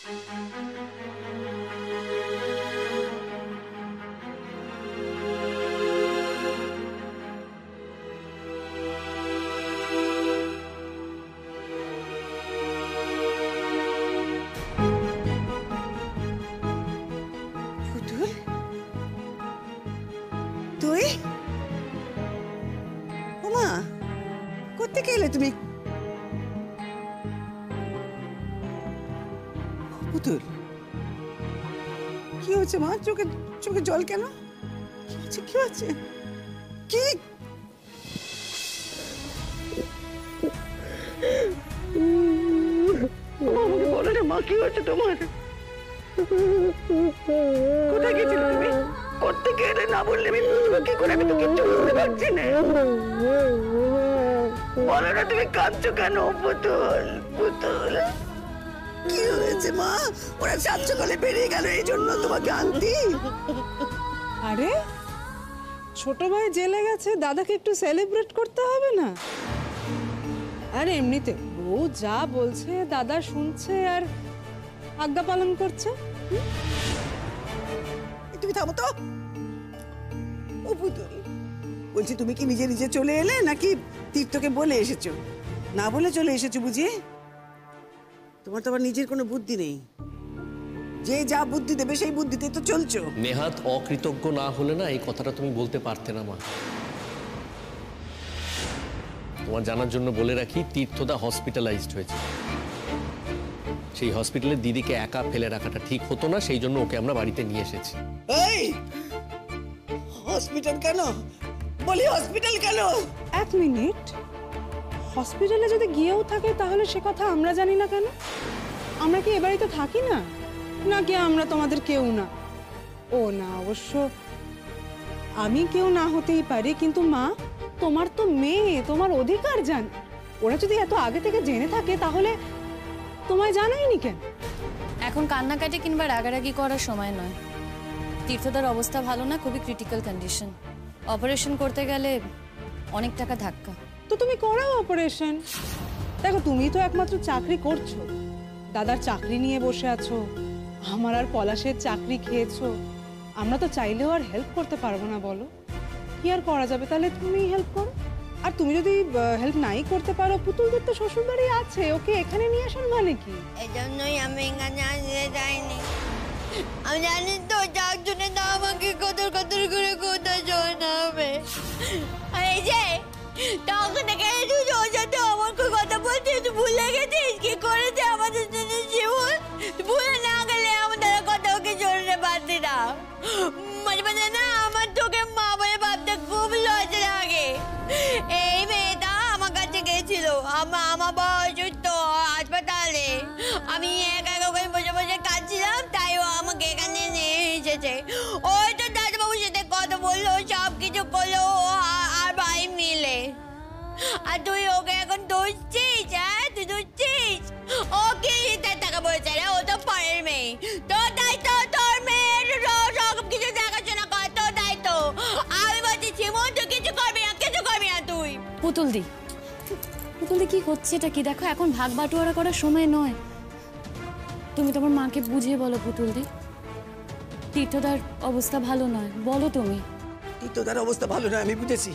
তুই ওমা কোত্থেকে এলে তুমি? পুতুল কি হচ্ছে মা? চোখে চোখে জল কেন? কি হচ্ছে? কি হচ্ছে? কি আমাকে বলো না মা, কি হচ্ছে তোমার? কোথায় গেছিলে তুমি? কোত্থেকে এলে? না বললে আমি বুঝবো কি করে? আমি তো কিচ্ছু বুঝতে পারছি না। বলো না, তুমি কাঁদছো কেন? পুতুল পুতুল কি হয়েছে মা? ওরা সাত সকালে বেরিয়ে গেল, এই জন্য তোমাকে আনতি? আরে ছোট ভাই জেলে গেছে, দাদাকে একটু সেলিব্রেট করতে হবে না? আর এমনিতে ও যা বলছে দাদা শুনছে আর আজ্ঞা পালন করছে। তুমি থামো তো। ও পুতুল, বলছি তুমি কি নিজে নিজে চলে এলে নাকি তীর্থকে বলে এসেছো? না বলে চলে এসেছো বুঝি? তোমার তো আবার নিজের কোনো বুদ্ধি নেই। যে যা বুদ্ধি দেবে সেই বুদ্ধিতে তো চলছো। নেহাত অকৃতজ্ঞ না হলে না এই কথাটা তুমি বলতে পারতে না মা। তোমার জানার জন্য বলে রাখি, তীর্থদা হসপিটালাইজড হয়েছে। সেই হসপিটালে দিদিকে একা ফেলে রাখাটা ঠিক হতো না, সেই জন্য ওকে আমরা বাড়িতে নিয়ে এসেছি। এই হসপিটাল কেন? বলি হসপিটাল কেন? এক মিনিট, হসপিটালে যদি গিয়েও থাকে তাহলে সে কথা আমরা জানি না কেন? আমরা কি এ বাড়িতে থাকি না? নাকি আমরা তোমাদের কেউ না? ও না, অবশ্য আমি কেউ না হতেই পারি, কিন্তু মা তোমার তো মেয়ে, তোমার অধিকার জান। ওরা যদি এত আগে থেকে জেনে থাকে তাহলে তোমায় জানায়নি কেন? এখন কান্নাকাটি কিংবা রাগারাগি করার সময় নয়। তীর্থদার অবস্থা ভালো না, খুবই ক্রিটিক্যাল কন্ডিশন। অপারেশন করতে গেলে অনেক টাকা ধাক্কা। তো তুমি করাও অপারেশন। দেখো তুমি তো একমাত্র চাকরি করছো, দাদার চাকরি নিয়ে বসে আছো, আমার আর পলাশের চাকরি খেয়েছো। আমরা তো চাইলেও আর হেল্প করতে পারবো না, বলো কি আর করা যাবে? তাহলে তুমি হেল্প করো। আর তুমি যদি হেল্প নাই করতে পারো, পুতুলদের তো শ্বশুর বাড়ি আছে, ওকে এখানে নিয়ে আসার মানে কি? এজন্যই আমি এখানে আসতে চাইনি। আমি জানি তো যার জন্য তো আমাকে কতর কতর করে কথা শোনাবে। আর এই যে তখন থেকে ওর সাথে আমার কথা বলতে তুই ভুলে গেছিস কি করেছে আমাদের জন্য জীবন? ভুলে না গেলে আমাদের কথা ওকে শোনাতে পারতি না। মাঝে মাঝে না আমার তোকে মা বলে ভাবতে খুব লজ্জা লাগে। এই মেয়েটা আমার কাছে গেছিল, আমার বাবা অসুস্থ হাসপাতালে। আমি একা একা ওখানে বসে বসে কাঁদছিলাম, তাই ও আমাকে এখানে নিয়ে এসেছে। ওই তো দাদাবাবুর সাথে কথা বললো, সব কিছু করলো আর ভাই মিলে। আর তুই ওকে এখন দুষছিস? হ্যাঁ তুই দুষছিস? ও কি তার টাকা বলেছে রে? ও তো পরের মেয়ে। তোর দায়িত্ব তোর মেয়ের সব কিছু দেখাশোনা কর, তোর দায়িত্ব। আমি বলছি শিমুন তুই কিছু করবি না, কিছু করবি না তুই। পুতুলদি, পুতুলদি কি হচ্ছে এটা কি? দেখো এখন ভাগ বাটোয়ারা করার সময় নয়। তুমি তোমার মাকে বুঝিয়ে বলো পুতুলদি, তীর্থদার অবস্থা ভালো নয়। বলো তুমি। তীর্থদার অবস্থা ভালো নয় আমি বুঝেছি,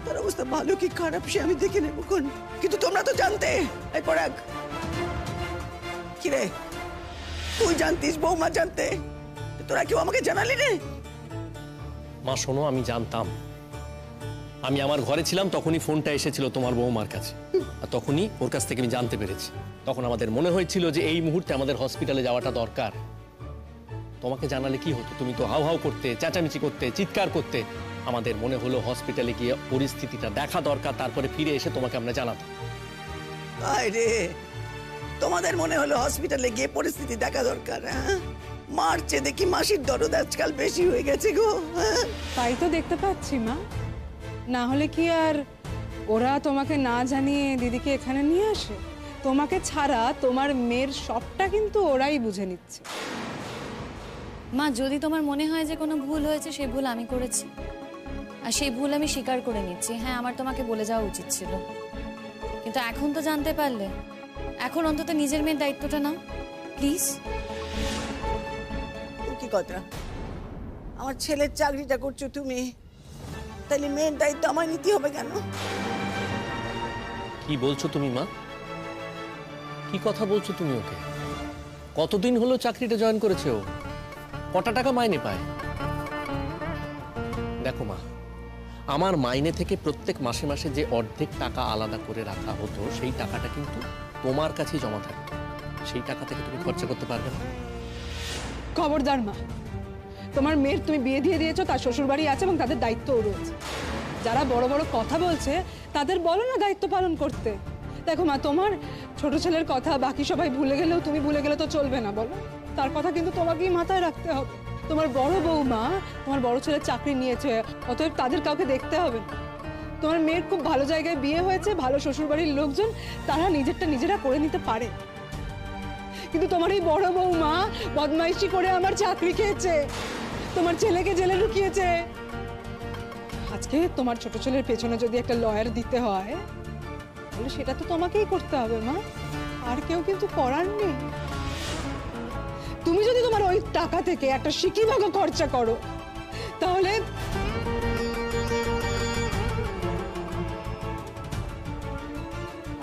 তার অবস্থা ভালো কি খারাপ সে আমি দেখে নেবো কোন। কিন্তু তোমরা তো জানতে। এই পরাগ, কি রে তুই জানতিস, বৌমা জানতে, তোরা কেউ আমাকে জানালি রে? মা শোনো, আমি জানতাম। আমি আমার ঘরে ছিলাম, তখনই ফোনটা এসেছিল তোমার বৌমার কাছে, আর তখনই ওর কাছ থেকে আমি জানতে পেরেছি। তখন আমাদের মনে হয়েছিল যে এই মুহূর্তে আমাদের হসপিটালে যাওয়াটা দরকার। তোমাকে জানালে কি হতো? তুমি তো হাউ হাউ করতে, চেঁচামেচি করতে, চিৎকার করতে। আমাদের মনে হলো হসপিটালে গিয়ে পরিস্থিতিটা দেখা দরকার, তারপরে ফিরে এসে তোমাকে আমরা জানাতাম। আরে তোমাদের মনে হলো হসপিটালে গিয়ে পরিস্থিতি দেখা দরকার? মারছে দেখি মাসির দরদ আজকাল বেশি হয়ে গেছে গো। তাই তো দেখতে পাচ্ছি মা। না হলে কি আর ওরা তোমাকে না জানিয়ে দিদিকে এখানে নিয়ে আসে? তোমাকে ছাড়া তোমার মেয়ের সবটা কিন্তু ওরাই বুঝে নিচ্ছে। মা যদি তোমার মনে হয় যে কোনো ভুল হয়েছে, সেই ভুল আমি করেছি, আর সেই ভুল আমি স্বীকার করে নিচ্ছি। হ্যাঁ, আমার তোমাকে বলে যাওয়া উচিত ছিল, কিন্তু এখন তো জানতে পারলে। এখন অন্তত নিজের মেয়ের দায়িত্বটা নাও। প্লিজ। ও কি কথা? আমার ছেলের চাকরিটা করছো তুমি, তাহলে মেয়ের দায়িত্ব আমায় নিতে হবে কেন? কি বলছো তুমি মা? কি কথা বলছো তুমি ওকে? কতদিন হলো চাকরিটা জয়েন করেছে ও? কটা টাকা মাইনে পায়? দেখো মা, আমার মাইনে থেকে প্রত্যেক মাসে মাসে যে অর্ধেক টাকা আলাদা করে রাখা হতো সেই টাকাটা কিন্তু তোমার কাছেই জমা থাকতো। সেই টাকা থেকে তুমি খরচা করতে পারবে না। খবরদার মা, তোমার মেয়ের তুমি বিয়ে দিয়ে দিয়েছো, তার শ্বশুর বাড়ি আছে এবং তাদের দায়িত্বও রয়েছে। যারা বড় বড় কথা বলছে তাদের বলো না দায়িত্ব পালন করতে। দেখো মা, তোমার ছোট ছেলের কথা বাকি সবাই ভুলে গেলেও তুমি ভুলে গেলে তো চলবে না, বলো। তার কথা কিন্তু তোমাকেই মাথায় রাখতে হবে। তোমার বড় বৌমা তোমার বড় ছেলের চাকরি নিয়েছে, অতএব তাদের কাউকে দেখতে হবে না। তোমার মেয়ের খুব ভালো জায়গায় বিয়ে হয়েছে, ভালো শ্বশুরবাড়ির লোকজন, তারা নিজেরটা নিজেরা করে নিতে পারে। কিন্তু তোমার এই বড় বৌমা বদমাইশি করে আমার চাকরি খেয়েছে, তোমার ছেলেকে জেলে ঢুকিয়েছে। আজকে তোমার ছোট ছেলের পেছনে যদি একটা লয়ার দিতে হয় তাহলে সেটা তো তোমাকেই করতে হবে মা, আর কেউ কিন্তু করার নেই। তুমি যদি তোমার ওই টাকা থেকে একটা সিকিভাগ খরচা করো তাহলে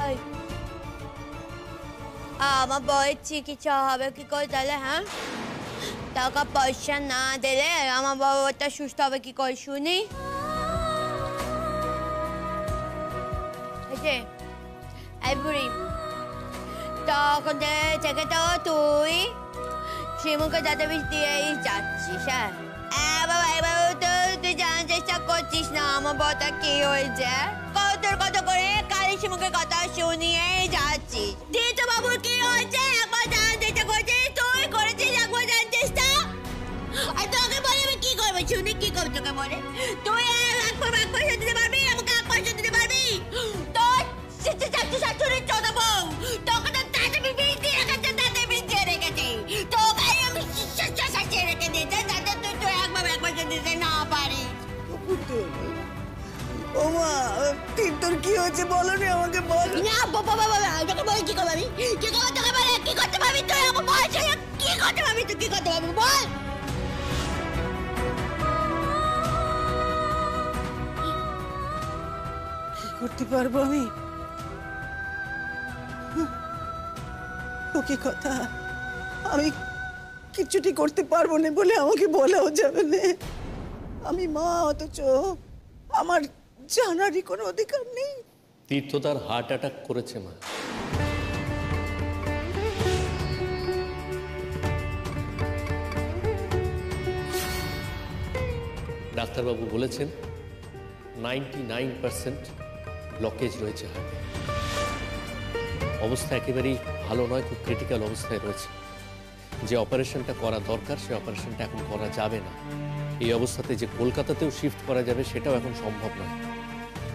এই, আমার বউয়ের চিকিৎসা হবে কি করে তাহলে? হ্যাঁ, টাকা পয়সা না দিলে আমার বউটা সুস্থ হবে কি করে শুনি? এই বুড়ি, তখন থেকে তো তুই শ্রীমুখে দাদাবিষ দিয়েই যাচ্ছিস। হ্যাঁ, এবার তো তুই জানার চেষ্টা করছিস না আমার বউটা কি হয়েছে। কত করে কালী শ্রীমুখের কথা শুনিয়ে যাচ্ছিস। তীর্থ বাবুর কি হয়েছে একবার জানার চেষ্টা করছিস? তুই করেছিস একবার জানার চেষ্টা? আর তোকে বলে আমি কি করবো শুনি? কি করবো তোকে বলে? তুই এক পয়সা দিতে পারবি? আমাকে এক পয়সা দিতে পারবি? তোর শাশুড়ির ছোট বউ তোকে তো তাতে বিষ দিয়ে রেখেছে, তাতে বিষ দিয়ে রেখেছে। তোকে আমি শাসিয়ে রেখে দিয়েছে যাতে তুই এক পয়সা দিতে না পারিস। ওমা, তোর কি হয়েছে বলো রে, আমাকে বল। না বাবা, তোকে বলি কি করবো আমি? কি করবো তোকে বলে? কি করতে পারবি তুই? আমার বয়স হয়ে কি করতে পারবি তুই? কি করতে পারবি বল? কি করতে পারবো আমি? ও কি কথা? আমি কিছুটি করতে পারবো না বলে আমাকে বলাও যাবে না। আমি মা, অথচ আমার জানারই কোনো অধিকার নেই। তীর্থ তার হার্ট অ্যাটাক করেছে মা। ডাক্তারবাবু বলেছেন 99% ব্লকেজ রয়েছে হার্টে। অবস্থা একেবারেই ভালো নয়, খুব ক্রিটিক্যাল অবস্থায় রয়েছে। যে অপারেশনটা করা দরকার সে অপারেশনটা এখন করা যাবে না। এই অবস্থাতে যে কলকাতাতেও শিফট করা যাবে সেটাও এখন সম্ভব নয়।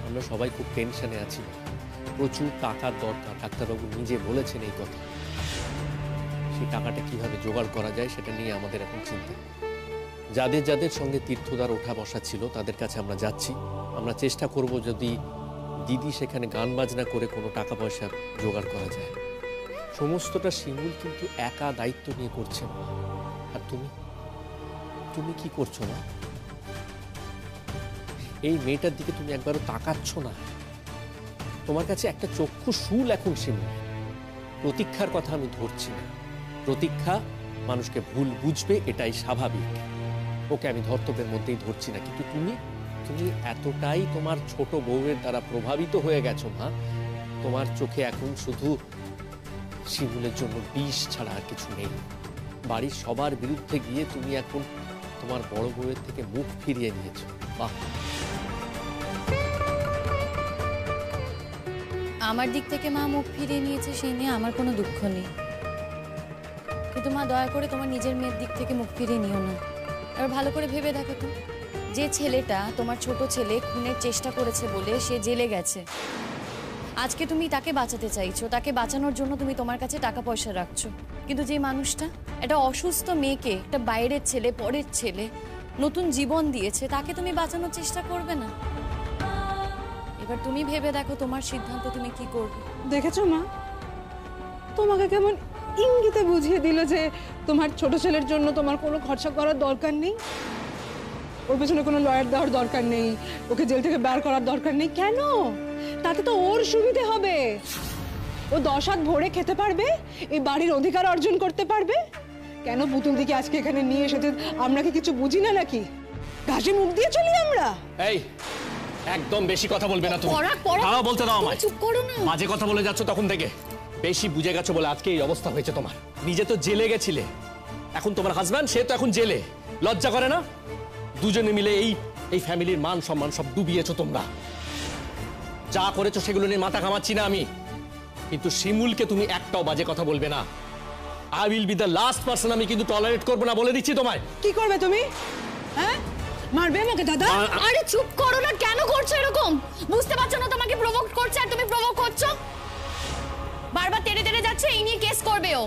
আমরা সবাই খুব টেনশনে আছি, প্রচুর টাকার দরকার। ডাক্তারবাবু নিজে বলেছেন এই কথা। সেই টাকাটা কিভাবে জোগাড় করা যায় সেটা নিয়ে আমাদের এখন চিন্তা। যাদের যাদের সঙ্গে তীর্থদার ওঠা বসা ছিল তাদের কাছে আমরা যাচ্ছি। আমরা চেষ্টা করব যদি দিদি সেখানে গান বাজনা করে কোনো টাকা পয়সা জোগাড় করা যায়। সমস্তটা শিমুল কিন্তু একা দায়িত্ব নিয়ে করছে না। আর তুমি কি করছো না? এই মেয়েটার দিকে তুমি একবারও তাকাচ্ছ না। তোমার কাছে একটা চক্ষু শুল এখন শিমুল। প্রতীক্ষার কথা আমি ধরছি না। প্রতীক্ষা মানুষকে ভুল বুঝবে, এটাই স্বাভাবিক। ওকে আমি ধর্তব্যের মধ্যেই ধরছি না। কিন্তু তুমি এতটাই তোমার ছোট বউয়ের দ্বারা প্রভাবিত হয়ে গেছো মা, তোমার চোখে এখন শুধু শিমুলের জন্য বিষ ছাড়া আর কিছু নেই। বাড়ির সবার বিরুদ্ধে গিয়ে তুমি এখন তোমার বড় বউয়ের থেকে মুখ ফিরিয়ে নিয়েছো। বাহ! আমার দিক থেকে মা মুখ ফিরিয়ে নিয়েছে সেই নিয়ে আমার কোনো দুঃখ নেই, কিন্তু মা দয়া করে তোমার নিজের মেয়ের দিক থেকে মুখ ফিরিয়ে নিও না। আর ভালো করে ভেবে দেখো তো, যে ছেলেটা তোমার ছোট ছেলে খুনের চেষ্টা করেছে বলে সে জেলে গেছে, আজকে তুমি তাকে বাঁচাতে চাইছো, তাকে বাঁচানোর জন্য তুমি তোমার কাছে টাকা পয়সা রাখছো, কিন্তু যে মানুষটা একটা অসুস্থ মেয়েকে, একটা বাইরের ছেলে, পরের ছেলে, নতুন জীবন দিয়েছে, তাকে তুমি বাঁচানোর চেষ্টা করবে না? এবার তুমি ভেবে দেখো তোমার সিদ্ধান্ত তুমি কি করবে। দেখেছো মা, তোমাকে কেমন ইঙ্গিতে বুঝিয়ে দিল যে তোমার ছোট ছেলের জন্য তোমার কোনো খরচা করার দরকার নেই, ওর পেছনে কোনো লয়ার দেওয়ার দরকার নেই, ওকে জেল থেকে বের করার দরকার নেই। কেন? তাতে তো ওর সুবিধে হবে, ও 10 হাত ভরে খেতে পারবে, এই বাড়ির অধিকার অর্জন করতে পারবে। কেন পুতুল দিকে আজকে এখানে নিয়ে এসেছে? আমরা কি কিছু বুঝি না নাকি? ঘাসে মুখ দিয়ে চলি আমরা? এই একদম বেশি কথা বলবে না তুমি। পরাগ, দাঁড়াও, বলতে দাও আমায়। চুপ করো না। বাজে কথা বলে যাচ্ছ তখন থেকে। বেশি বুঝে গেছো বলে আজকে এই অবস্থা হয়েছে তোমার। নিজে তো জেলে গেছিলে, এখন তোমার হাজব্যান্ড সে তো এখন জেলে। লজ্জা করে না? দুজনে মিলে এই ফ্যামিলির মান সম্মান সব ডুবিয়েছো তোমরা। যা করেছো সেগুলো নিয়ে মাথা ঘামাচ্ছি না আমি, কিন্তু শিমুলকে তুমি একটাও বাজে কথা বলবে না। I will be the last person, আমি কিন্তু টলারেট করবো না, বলে দিচ্ছি তোমায়। কি করবে তুমি? হ্যাঁ, মারবে আমাকে দাদা? আরে চুপ করো না, কেন করছো এরকম? বুঝতে পারছো না তোমাকে প্রভোক করছে আর তুমি প্রভোক করছো? বারবার তেড়ে তেড়ে যাচ্ছে, এই নিয়ে কেস করবে ও।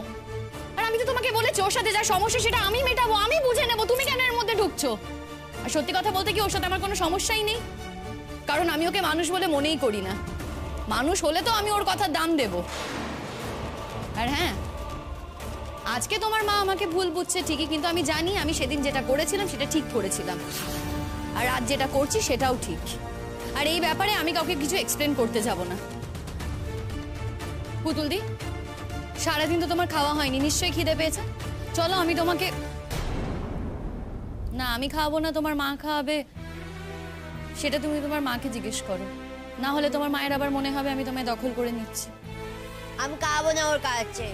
আর আমি তো তোমাকে বলেছি ওর সাথে যা সমস্যা সেটা আমি মেটাবো, আমি বুঝে নেবো, তুমি কেন এর মধ্যে ঢুকছো? আর সত্যি কথা বলতে কি ওর সাথে আমার কোনো সমস্যাই নেই, কারণ আমি ওকে মানুষ বলে মনেই করি না। মানুষ হলে তো আমি ওর কথার দাম দেব। আর হ্যাঁ, আজকে তোমার মা আমাকে ভুল বুঝছে ঠিকই, কিন্তু আমি জানি আমি সেদিন যেটা করেছিলাম সেটা ঠিক করেছিলাম, আর আজ যেটা করছি সেটাও ঠিক। আর এই ব্যাপারে আমি কাউকে কিছু এক্সপ্লেন করতে যাব না। পুতুলদি, সারাদিন তো তোমার খাওয়া হয়নি, নিশ্চয়ই খিদে পেয়েছে। চলো আমি তোমাকে, না আমি খাওয়াবো না, তোমার মা খাওয়াবে, সেটা তুমি তোমার মাকে জিজ্ঞেস করো। না হলে তোমার মায়ের আবার মনে হবে আমি তোমায় দখল করে নিচ্ছি। আমি খাবো না ওর কাছে,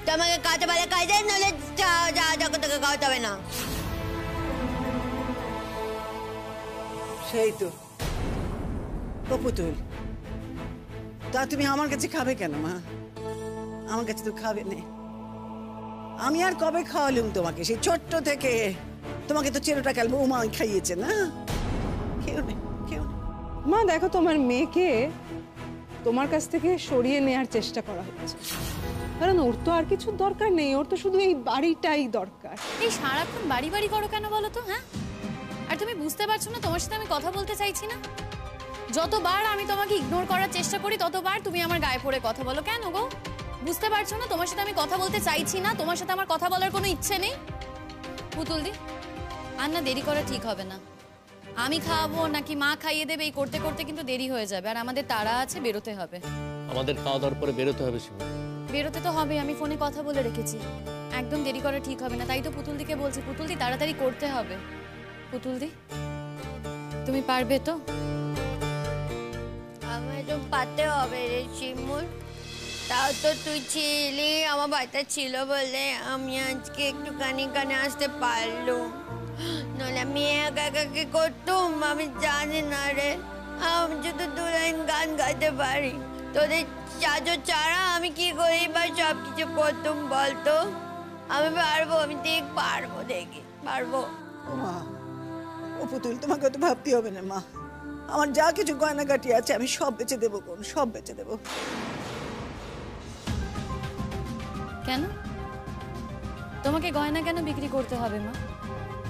তোমাকে কাছে পারে খাই দেয়, নাহলে যা তোকে খাওয়াতে হবে না। সেই তো ও পুতুল, তা তুমি আমার কাছে খাবে কেন মা? আমার কাছে তো খাবে না। আমি আর কবে খাওয়ালুম তোমাকে? সেই ছোট্ট থেকে তোমাকে তো চেরোটা কাল বৌমা খাইয়েছে না? কেউ নেই, কেউ নেই। মা দেখো, তোমার মেয়েকে তোমার কাছ থেকে সরিয়ে নেওয়ার চেষ্টা করা হচ্ছে, কারণ ওর তো আর কিছু দরকার নেই, ওর তো শুধু এই বাড়িটাই দরকার। এই সারাক্ষণ বাড়ি বাড়ি করো কেন বলো তো? হ্যাঁ, আর তুমি বুঝতে পারছো না তোমার সাথে আমি কথা বলতে চাইছি না? যতবার আমি তোমাকে ইগনোর করার চেষ্টা করি ততবার তুমি আমার গায়ে পড়ে কথা বলো। কেন গো? বুঝতে পারছো না তোমার সাথে আমি কথা বলতে চাইছি না, তোমার সাথে আমার কথা বলার কোনো ইচ্ছে নেই? পুতুলদি, আর না দেরি করা ঠিক হবে না। আমি খাওয়াবো নাকি মা খাইয়ে দেবে, এই করতে করতে কিন্তু দেরি হয়ে যাবে, আর আমাদের তাড়া আছে, বেরোতে হবে। আমাদের খাওয়া দাওয়ার পরে বেরোতে হবে শিমুল। বেরোতে তো হবে, আমি ফোনে কথা বলে রেখেছি, একদম দেরি করা ঠিক হবে না। তাই তো পুতুলদিকে বলছি, পুতুলদি তাড়াতাড়ি করতে হবে। পুতুলদি, তুমি পারবে তো? আমায় তো পারতে হবে রে শিমুল, তাও তো তুই ছিলি, আমার বাচ্চা ছিল বলে আমি আজকে একটুখানি কানে আসতে পারলুম, নাহলে আমি একা একা কি করতুম আমি জানি না রে। আমি যদি 2 লাইন গান গাইতে পারি, তোদের চাচো ছাড়া আমি কি করি বা সব কিছু করতুম বলতো? আমি পারবো, আমি ঠিক পারবো, দেখি পারবো। ও মা, ও পুতুল, তোমাকে তো ভাবতে হবে না মা। আমার যা কিছু গয়নাগাটি আছে আমি সব বেচে দেবো, কোন সব বেচে দেবো। কেন তোমাকে গয়না কেন বিক্রি করতে হবে মা?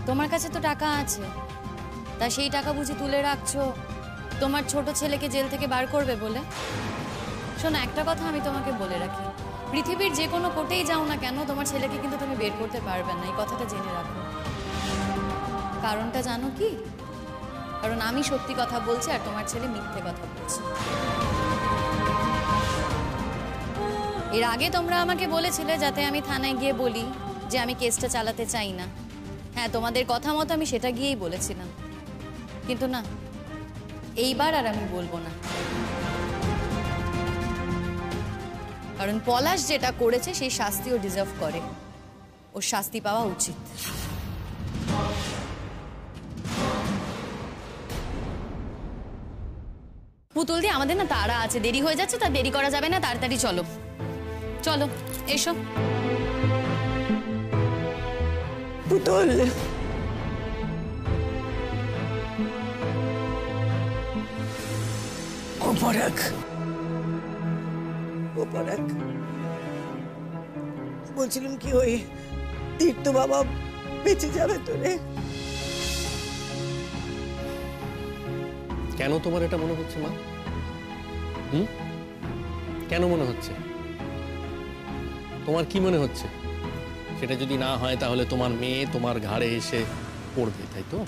তোমার কাছে তো টাকা আছে, তা সেই টাকা বুঝি তুলে রাখছো তোমার ছোট ছেলেকে জেল থেকে বার করবে বলে? শোনো, একটা কথা আমি তোমাকে বলে রাখি, পৃথিবীর যে কোনো কোর্টেই যাও না কেন তোমার ছেলেকে কিন্তু তুমি বের করতে পারবে না, এই কথাটা জেনে রাখো। কারণটা জানো কি? কারণ আমি সত্যি কথা বলছি আর তোমার ছেলে মিথ্যে কথা বলছে। এর আগে তোমরা আমাকে বলেছিলে যাতে আমি থানায় গিয়ে বলি যে আমি কেসটা চালাতে চাই না। হ্যাঁ, তোমাদের কথা মতো আমি সেটা গিয়েই বলেছিলাম, কিন্তু না, এইবার আর আমি বলবো না। কারণ পলাশ যেটা করেছে সেই শাস্তিও ডিজার্ভ করে, ওর শাস্তি পাওয়া উচিত। পুতুল দি, আমাদের না তাড়া আছে, দেরি হয়ে যাচ্ছে, তা দেরি করা যাবে না, তাড়াতাড়ি চলো চলো, এসো। পুতুল, ও পরাগ, ও পরাগ, বলছিলাম কি ওই তীর্থ বাবা বেঁচে যাবে তো রে? কেন তোমার এটা মনে হচ্ছে মা? কেন মনে হচ্ছে? তোমার কি মনে হচ্ছে সেটা যদি না হয় তাহলে তোমার মেয়ে তোমার ঘাড়ে এসে পড়বে, তাই তো?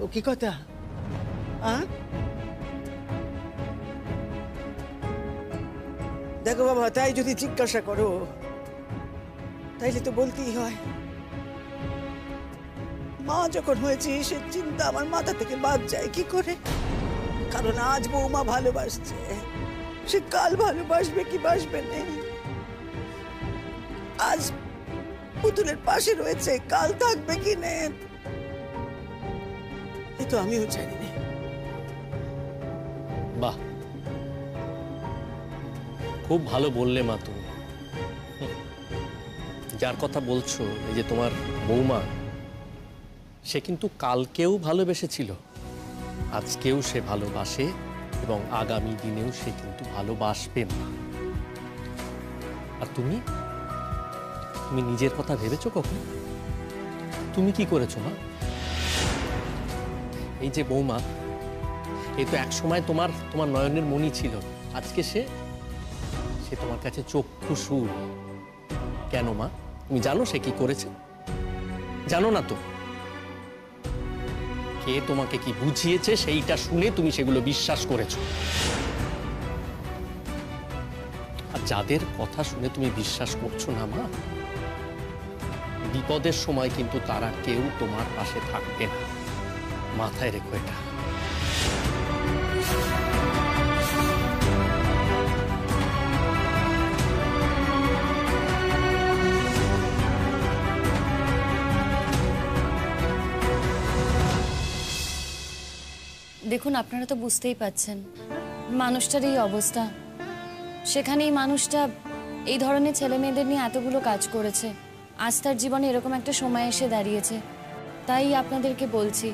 ও কি কথা? দেখো বাবা, তাই যদি জিজ্ঞাসা করো তাইলে তো বলতেই হয়, মা যখন হয়েছে সে চিন্তা আমার মাথা থেকে বাদ যায় কি করে? কারণ আজ বৌমা ভালোবাসছে, সে কাল ভালোবাসবে কি বাসবে না। আজ পুতুলের পাশে রয়েছে, কাল থাকবে কি না এ তো আমিও জানি না। বাহ, খুব ভালো বললে মা তুমি। যার কথা বলছো এই যে তোমার বৌমা, সে কিন্তু কালকেও ভালোবেসেছিল, আজকেও সে ভালোবাসে এবং আগামী দিনেও সে কিন্তু ভালোবাসবে। আর তুমি তুমি নিজের কথা ভেবেছো কখন? তুমি কি করেছো মা? এই যে বৌমা, এই তো এক সময় তোমার তোমার নয়নের মণি ছিল, আজকে সে তোমার কাছে চক্ষু সুর। কেন মা? তুমি জানো সে কি করেছে? জানো না তো? কে তোমাকে কি বুঝিয়েছে সেইটা শুনে তুমি সেগুলো বিশ্বাস করেছো। আর যাদের কথা শুনে তুমি বিশ্বাস করছো না মা, বিপদের সময় কিন্তু তারা কেউ তোমার পাশে থাকবে না, মাথায় রেখো এটা। দেখুন, আপনারা তো বুঝতেই পাচ্ছেন মানুষটার এই অবস্থা। সেখানে এই মানুষটা এই ধরনের ছেলে মেয়েদের নিয়ে এতগুলো কাজ করেছে, আজ তার জীবনে এরকম একটা সময় এসে দাঁড়িয়েছে। তাই আপনাদেরকে বলছি,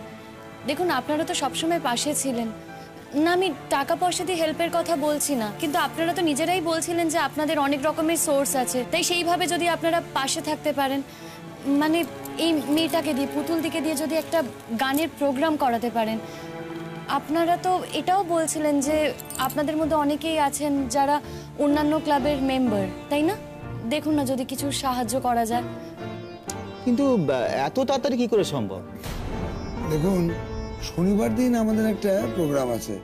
দেখুন আপনারা তো সবসময় পাশে ছিলেন না, আমি টাকা পয়সা দিয়ে হেল্পের কথা বলছি না, কিন্তু আপনারা তো নিজেরাই বলছিলেন যে আপনাদের অনেক রকমের সোর্স আছে, তাই সেইভাবে যদি আপনারা পাশে থাকতে পারেন, মানে এই মেয়েটাকে দিয়ে, পুতুল দিকে দিয়ে যদি একটা গানের প্রোগ্রাম করাতে পারেন। আপনারা তো এটাও বলছিলেন যে আপনাদের মধ্যে অনেকেই আছেন যারা অন্যান্য ক্লাবের মেম্বার, তাই না? দেখুন না যদি কিছু সাহায্য করা যায়। কিন্তু এত তাড়াতাড়ি কি করে সম্ভব? দেখুন, শনিবার দিন আমাদের একটা প্রোগ্রাম আছে,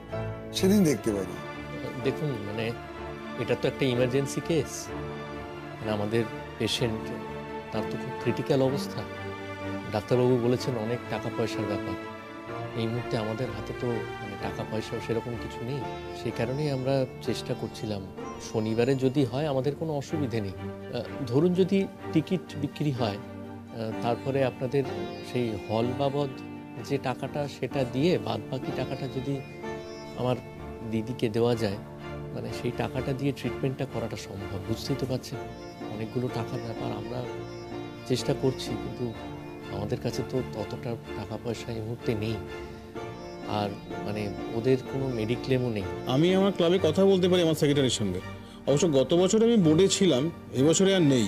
সেদিন দেখতে পারি। দেখুন মানে এটা তো একটা ইমার্জেন্সি কেস, মানে আমাদের পেশেন্ট, তার তো খুব ক্রিটিক্যাল অবস্থা। ডাক্তারবাবু বলেছেন অনেক টাকা পয়সার ব্যাপার। এই মুহূর্তে আমাদের হাতে তো মানে টাকা পয়সাও সেরকম কিছু নেই, সেই কারণেই আমরা চেষ্টা করছিলাম শনিবারে যদি হয় আমাদের কোনো অসুবিধে নেই। ধরুন যদি টিকিট বিক্রি হয়, তারপরে আপনাদের সেই হল বাবদ যে টাকাটা সেটা দিয়ে বাদ বাকি টাকাটা যদি আমার দিদিকে দেওয়া যায়, মানে সেই টাকাটা দিয়ে ট্রিটমেন্টটা করাটা সম্ভব। বুঝতেই তো পারছেন অনেকগুলো টাকার ব্যাপার। আমরা চেষ্টা করছি, কিন্তু আমাদের কাছে তো ততটা টাকা পয়সা এই মুহূর্তে নেই, আর মানে ওদের কোনো মেডিক্লেমও নেই। আমি আমার ক্লাবে কথা বলতে পারি আমার সেক্রেটারির সঙ্গে। অবশ্য গত বছর আমি বোর্ডে ছিলাম, এবছরে আর নেই।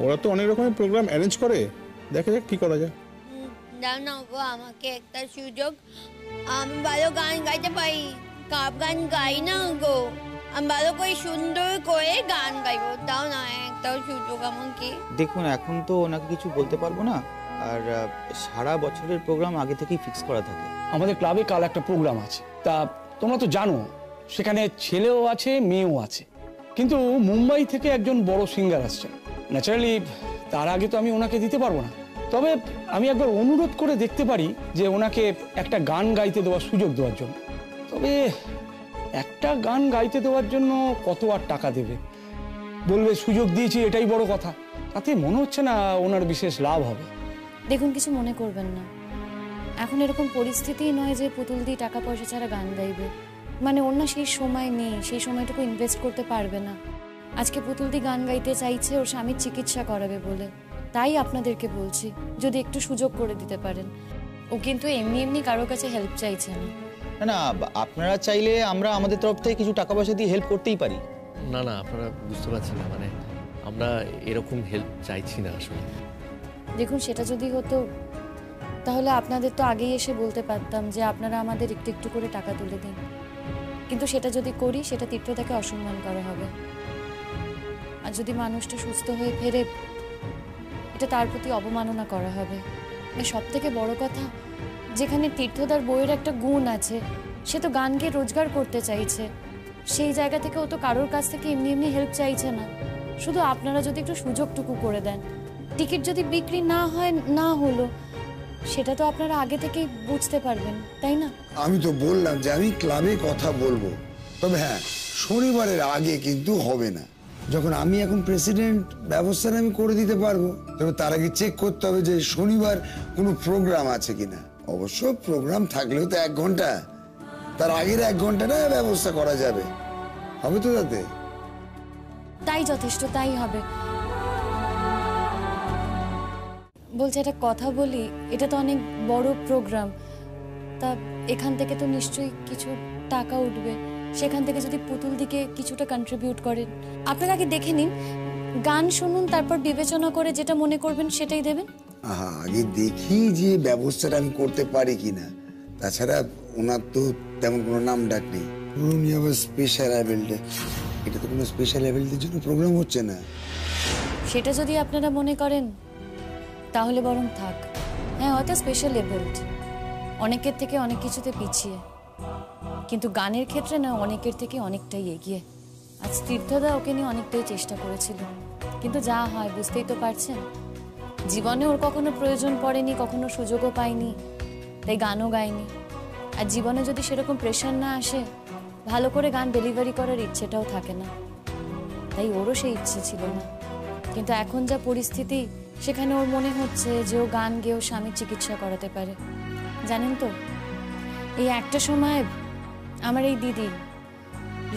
ওরা তো অনেক রকমের প্রোগ্রাম অ্যারেঞ্জ করে, দেখা যাক কি করা যায়। দাও না গো আমাকে একটা সুযোগ, আমি ভালো গান গাইতে পারি, কাপ গান গাই না গো, আমি ভালো করে সুন্দর করে গান গাইবো, দাও না একটা সুযোগ আমাকে। দেখুন, এখন তো ওনাকে কিছু বলতে পারবো না, আর সারা বছরের প্রোগ্রাম আগে থেকেই ফিক্স করা থাকে। আমাদের ক্লাবে কাল একটা প্রোগ্রাম আছে, তা তোমরা তো জানো সেখানে ছেলেও আছে মেয়েও আছে, কিন্তু মুম্বাই থেকে একজন বড় সিঙ্গার আসছেন। ন্যাচারালি তার আগে তো আমি ওনাকে দিতে পারবো না, তবে আমি একবার অনুরোধ করে দেখতে পারি যে ওনাকে একটা গান গাইতে দেওয়ার সুযোগ দেওয়ার জন্য। তবে একটা গান গাইতে দেওয়ার জন্য কত আর টাকা দেবে? বলবে সুযোগ দিয়েছি এটাই বড় কথা, তাতে মনে হচ্ছে না ওনার বিশেষ লাভ হবে। দেখুন কিছু মনে করবেন না, এখন এরকম পরিস্থিতিই নয় যে পুতুল দিয়ে টাকা পয়সা ছাড়া গান গাইবে, মানে ওর না সেই সময় নেই, সেই সময়টুকু ইনভেস্ট করতে পারবে না। আজকে পুতুল দিয়ে গান গাইতে চাইছে ওর স্বামীর চিকিৎসা করাবে বলে, তাই আপনাদেরকে বলছি যদি একটু সুযোগ করে দিতে পারেন। ও কিন্তু এমনি এমনি কারোর কাছে হেল্প চাইছে না। না, আপনারা চাইলে আমরা আমাদের তরফ থেকে কিছু টাকা পয়সা দিয়ে হেল্প করতেই পারি। না না, আপনারা বুঝতে পারছেন না, মানে আমরা এরকম হেল্প চাইছি না আসলে। দেখুন সেটা যদি হতো তাহলে আপনাদের তো আগেই এসে বলতে পারতাম যে আপনারা আমাদের একটু একটু করে টাকা তুলে দিন, কিন্তু সেটা যদি করি সেটা তীর্থদাকে অসম্মান করা হবে। আর যদি মানুষটা সুস্থ হয়ে ফেরে, এটা তার প্রতি অবমাননা করা হবে। সব থেকে বড় কথা, যেখানে তীর্থদার বইয়ের একটা গুণ আছে, সে তো গান গেয়ে রোজগার করতে চাইছে। সেই জায়গা থেকে ও তো কারোর কাছ থেকে এমনি এমনি হেল্প চাইছে না। শুধু আপনারা যদি একটু সুযোগটুকু করে দেন, টিকিট যদি বিক্রি না হয়, না হলো, সেটা তো আপনারা আগে থেকেই বুঝতে পারবেন, তাই না? আমি তো বললাম যে আমি ক্লাবে কথা বলবো, তবে হ্যাঁ শনিবারের আগে কিন্তু হবে না। যখন আমি এখন প্রেসিডেন্ট, ব্যবস্থাটা আমি করে দিতে পারবো, তবে তার আগে চেক করতে হবে যে শনিবার কোনো প্রোগ্রাম আছে কিনা। অবশ্য প্রোগ্রাম থাকলেও তো 1 ঘন্টা, তার আগের 1 ঘন্টাটা ব্যবস্থা করা যাবে, হবে তো তাতে? তাই যথেষ্ট, তাই হবে। বলছে একটা কথা বলি, এটা তো অনেক বড় প্রোগ্রাম, তা এখান থেকে তো নিশ্চয়ই কিছু টাকা উঠবে। সেখান থেকে যদি পুতুল দিকে কিছুটা কন্ট্রিবিউট করেন, আপনারা আগে দেখে নিন, গান শুনুন, তারপর বিবেচনা করে যেটা মনে করবেন সেটাই দেবেন। আগে দেখি যে ব্যবস্থাটা আমি করতে পারি কিনা। তাছাড়া ওনার তো তেমন কোনো নাম ডাক নেই, উনি আবার স্পেশাল অ্যাবেলড, এটা তো কোনো স্পেশাল অ্যাবেলদের জন্য প্রোগ্রাম হচ্ছে না। সেটা যদি আপনারা মনে করেন তাহলে বরং থাক। হ্যাঁ, হয়তো স্পেশাল এবেল্ট, অনেকের থেকে অনেক কিছুতে পিছিয়ে, কিন্তু গানের ক্ষেত্রে না অনেকের থেকে অনেকটাই এগিয়ে। আজ তীর্থদা ওকে নিয়ে অনেকটাই চেষ্টা করেছিল, কিন্তু যা হয় বুঝতেই তো পারছেন। জীবনে ওর কখনো প্রয়োজন পড়েনি, কখনো সুযোগও পায়নি, তাই গানও গায়নি। আর জীবনে যদি সেরকম প্রেশার না আসে, ভালো করে গান ডেলিভারি করার ইচ্ছেটাও থাকে না, তাই ওরও সেই ইচ্ছে ছিল না। কিন্তু এখন যা পরিস্থিতি, সেখানে ওর মনে হচ্ছে যে ও গান গেয়েও স্বামীর চিকিৎসা করাতে পারে। জানেন তো, এই একটা সময় আমার এই দিদি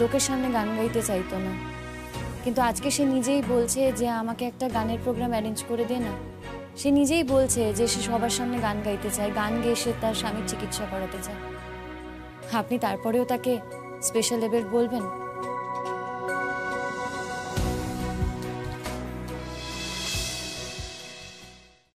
লোকের সামনে গান গাইতে চাইতো না, কিন্তু আজকে সে নিজেই বলছে যে আমাকে একটা গানের প্রোগ্রাম অ্যারেঞ্জ করে দে না। সে নিজেই বলছে যে সে সবার সামনে গান গাইতে চায়, গান গেয়ে সে তার স্বামীর চিকিৎসা করাতে চায়। আপনি তারপরেও তাকে স্পেশাল লেভেল বলবেন?